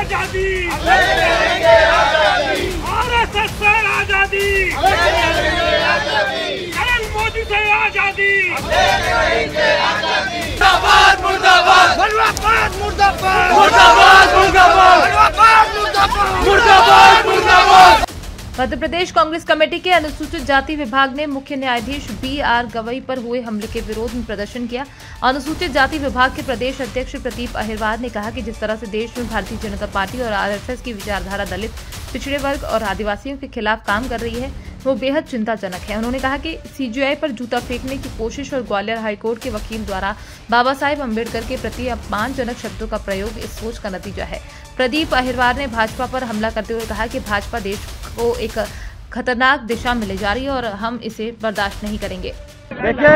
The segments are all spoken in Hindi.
आजादी, आरएसएस से आजादी, नरेंद्र मोदी से आजादी, मुर्दाबाद मुर्दाबाद मुर्दाबाद मुर्दाबाद मुर्दाबाद मुर्दाबाद मुर्दाबाद मुर्दाबाद। मध्य प्रदेश कांग्रेस कमेटी के अनुसूचित जाति विभाग ने मुख्य न्यायाधीश BR गवई पर हुए हमले के विरोध में प्रदर्शन किया। अनुसूचित जाति विभाग के प्रदेश अध्यक्ष प्रदीप अहिरवार ने कहा कि जिस तरह से देश में भारतीय जनता पार्टी और RSS की विचारधारा दलित, पिछड़े वर्ग और आदिवासियों के खिलाफ काम कर रही है, वो बेहद चिंताजनक है। उन्होंने कहा कि CJI पर जूता फेंकने की कोशिश और ग्वालियर हाईकोर्ट के वकील द्वारा बाबा साहेब अम्बेडकर के प्रति अपमानजनक शब्दों का प्रयोग इस सोच का नतीजा है। प्रदीप अहिरवार ने भाजपा पर हमला करते हुए कहा कि भाजपा देश को एक खतरनाक दिशा में ले जा रही है और हम इसे बर्दाश्त नहीं करेंगे। देखिए,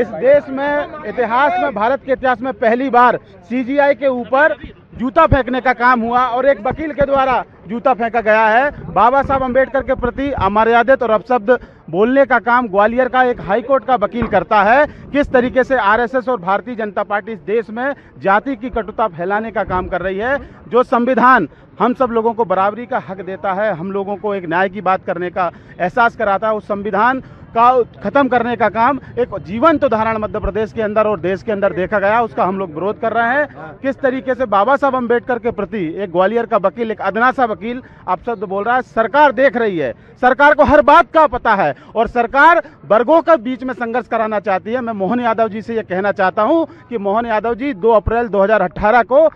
इस देश में इतिहास में, भारत के इतिहास में पहली बार CJI के ऊपर जूता फेंकने का काम हुआ और एक वकील के द्वारा जूता फेंका गया है। बाबा साहब अम्बेडकर के प्रति अमर्यादित और अपशब्द बोलने का काम ग्वालियर का एक हाईकोर्ट का वकील करता है। किस तरीके से RSS और भारतीय जनता पार्टी इस देश में जाति की कटुता फैलाने का काम कर रही है। जो संविधान हम सब लोगों को बराबरी का हक देता है, हम लोगों को एक न्याय की बात करने का एहसास कराता है, उस संविधान का खत्म करने का काम एक जीवंत उदाहरण मध्य प्रदेश के अंदर और देश के अंदर देखा गया। उसका हम लोग विरोध कर रहे हैं। किस तरीके से बाबा साहब अम्बेडकर के प्रति एक ग्वालियर का वकील, एक अदना सा वकील अपशब्द बोल रहा है। सरकार देख रही है, सरकार को हर बात का पता है और सरकार वर्गों के बीच में संघर्ष कराना चाहती है। मैं मोहन यादव जी से यह कहना चाहता हूं कि मोहन यादव जी 2 अप्रैल 2018 को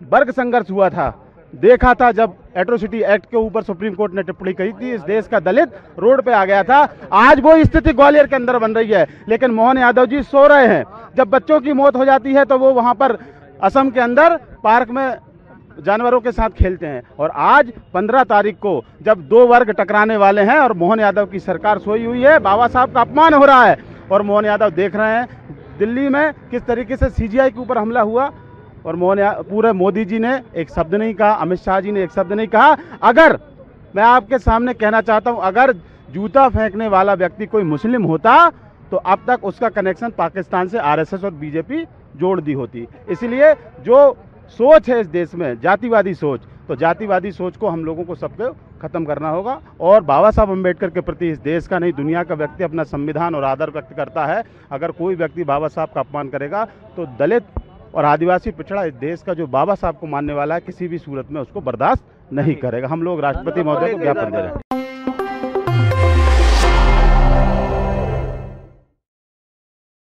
वर्ग संघर्ष हुआ था, देखा था जब एट्रोसिटी एक्ट के ऊपर सुप्रीम कोर्ट ने टिप्पणी कही थी, इस देश का दलित रोड पे आ गया था। आज वो स्थिति ग्वालियर के अंदर बन रही है, लेकिन मोहन यादव जी सो रहे हैं। जब बच्चों की मौत हो जाती है तो वो वहां पर असम के अंदर पार्क में जानवरों के साथ खेलते हैं। और आज 15 तारीख को जब 2 वर्ग टकराने वाले हैं और मोहन यादव की सरकार सोई हुई है, बाबा साहब का अपमान हो रहा है और मोहन यादव देख रहे हैं दिल्ली में किस तरीके से CJI के ऊपर हमला हुआ और पूरे मोदी जी ने एक शब्द नहीं कहा, अमित शाह जी ने एक शब्द नहीं कहा। अगर मैं आपके सामने कहना चाहता हूं, अगर जूता फेंकने वाला व्यक्ति कोई मुस्लिम होता तो अब तक उसका कनेक्शन पाकिस्तान से RSS और BJP जोड़ दी होती। इसलिए जो सोच है इस देश में जातिवादी सोच, तो जातिवादी सोच को हम लोगों को सबको खत्म करना होगा। और बाबा साहब अम्बेडकर के प्रति इस देश का नहीं दुनिया का व्यक्ति अपना संविधान और आदर व्यक्त करता है। अगर कोई व्यक्ति बाबा साहब का अपमान करेगा तो दलित और आदिवासी पिछड़ा इस देश का जो बाबा साहब को मानने वाला है किसी भी सूरत में उसको बर्दाश्त नहीं करेगा। हम लोग राष्ट्रपति महोदय को ज्ञापन दे रहे हैं।